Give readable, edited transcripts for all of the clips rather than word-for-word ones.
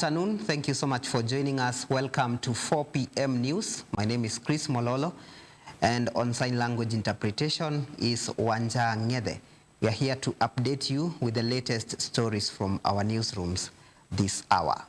afternoon. Thank you so much for joining us. Welcome to 4 p.m. News. My name is Chris Mololo, and on sign language interpretation is Matiang'I. We are here to update you with the latest stories from our newsrooms this hour.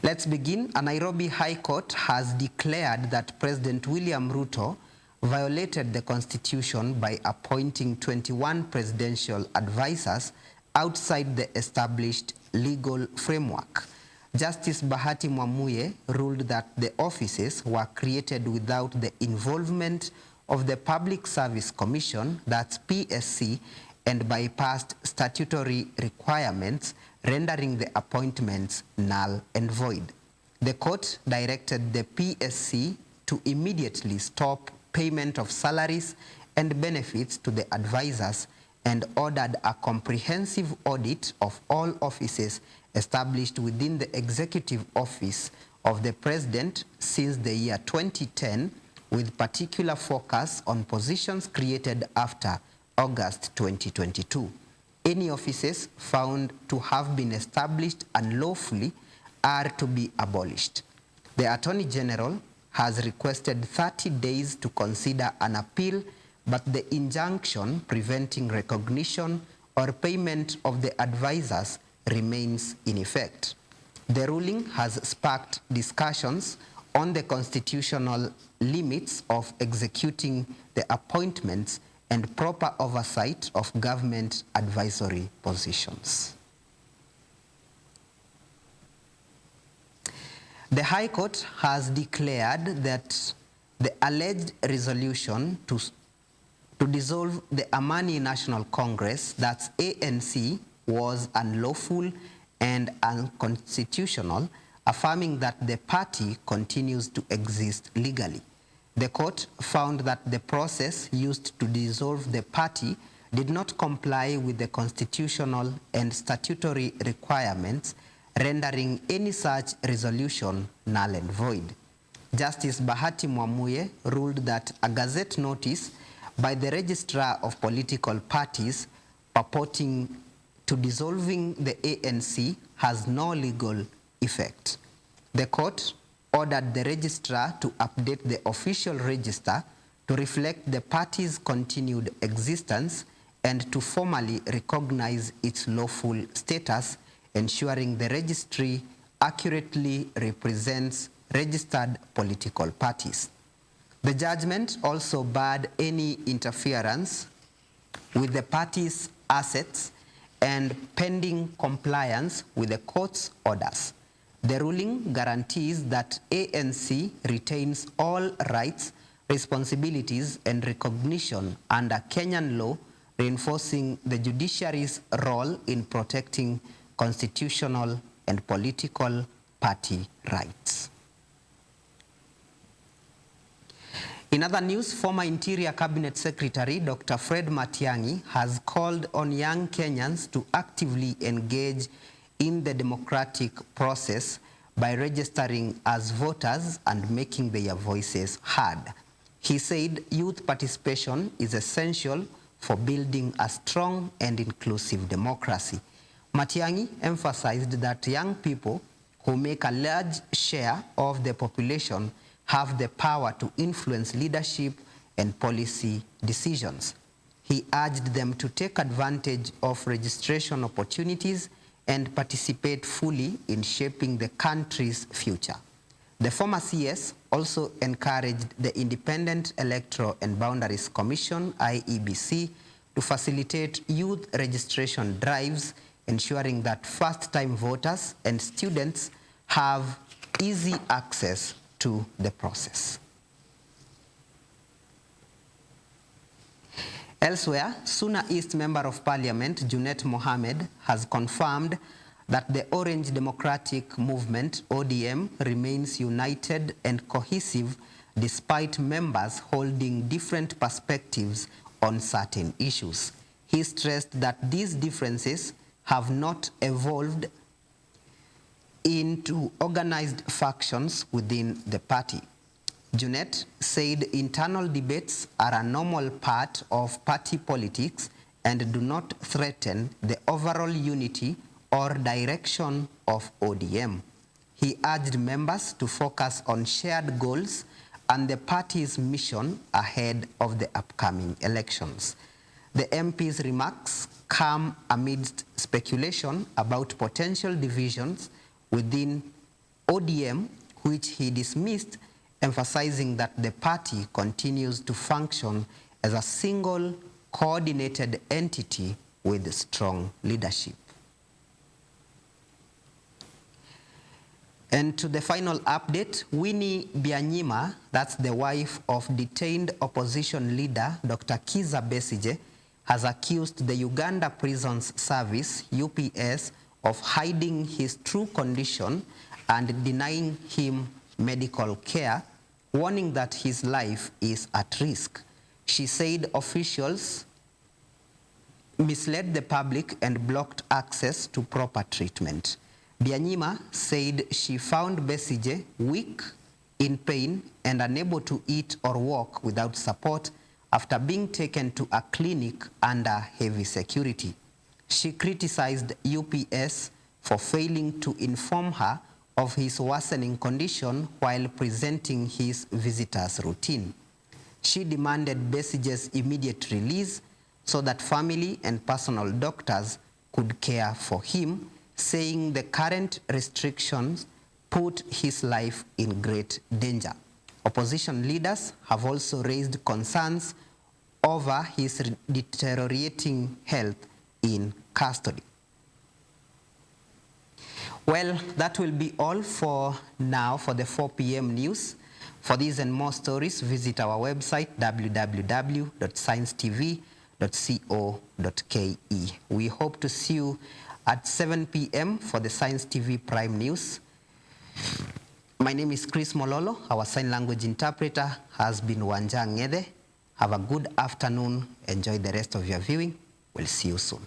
Let's begin. A Nairobi High Court has declared that President William Ruto violated the Constitution by appointing 21 presidential advisors outside the established legal framework. Justice Bahati Mwamuye ruled that the offices were created without the involvement of the Public Service Commission, that's PSC, and bypassed statutory requirements, rendering the appointments null and void. The court directed the PSC to immediately stop payment of salaries and benefits to the advisors and ordered a comprehensive audit of all offices established within the executive office of the president since the year 2010, with particular focus on positions created after August 2022. Any offices found to have been established unlawfully are to be abolished. The Attorney General has requested 30 days to consider an appeal, but the injunction preventing recognition or payment of the advisors remains in effect. The ruling has sparked discussions on the constitutional limits of executing the appointments and proper oversight of government advisory positions. The High Court has declared that the alleged resolution to dissolve the Amani National Congress, that's ANC, was unlawful and unconstitutional, affirming that the party continues to exist legally. The court found that the process used to dissolve the party did not comply with the constitutional and statutory requirements, rendering any such resolution null and void. Justice Bahati Mwamuye ruled that a gazette notice by the Registrar of Political Parties purporting to dissolving the ANC has no legal effect. The court ordered the registrar to update the official register to reflect the party's continued existence and to formally recognize its lawful status, ensuring the registry accurately represents registered political parties. The judgment also barred any interference with the party's assets and pending compliance with the court's orders. The ruling guarantees that ANC retains all rights, responsibilities, and recognition under Kenyan law, reinforcing the judiciary's role in protecting constitutional and political party rights. In other news, former Interior Cabinet Secretary Dr. Fred Matiang'I has called on young Kenyans to actively engage in the democratic process by registering as voters and making their voices heard. He said youth participation is essential for building a strong and inclusive democracy. Matiang'I emphasized that young people who make a large share of the population have the power to influence leadership and policy decisions. He urged them to take advantage of registration opportunities and participate fully in shaping the country's future. The former CS also encouraged the Independent Electoral and Boundaries Commission, IEBC, to facilitate youth registration drives, ensuring that first-time voters and students have easy access to the process. Elsewhere, Suna East Member of Parliament Junet Mohamed has confirmed that the Orange Democratic Movement, ODM, remains united and cohesive despite members holding different perspectives on certain issues. He stressed that these differences have not evolved into organized factions within the party. Junet said internal debates are a normal part of party politics and do not threaten the overall unity or direction of ODM. He urged members to focus on shared goals and the party's mission ahead of the upcoming elections. The MP's remarks come amidst speculation about potential divisions within ODM, which he dismissed, emphasizing that the party continues to function as a single coordinated entity with strong leadership. And to the final update, Winnie Byanyima, that's the wife of detained opposition leader Dr. Kizza Besigye, has accused the Uganda Prisons Service, UPS, of hiding his true condition and denying him medical care, warning that his life is at risk. She said officials misled the public and blocked access to proper treatment. Byanyima said she found Besigye weak, in pain, and unable to eat or walk without support after being taken to a clinic under heavy security. She criticized UPS for failing to inform her of his worsening condition while presenting his visitor's routine. She demanded Besigye's immediate release so that family and personal doctors could care for him, saying the current restrictions put his life in great danger. Opposition leaders have also raised concerns over his deteriorating health in custody. Well, that will be all for now for the 4 p.m. news. For these and more stories, visit our website www.sciencetv.co.ke. We hope to see you at 7 p.m. for the Science TV Prime News. My name is Chris Mololo. Our sign language interpreter has been Matiang'I. Have a good afternoon. Enjoy the rest of your viewing. We'll see you soon.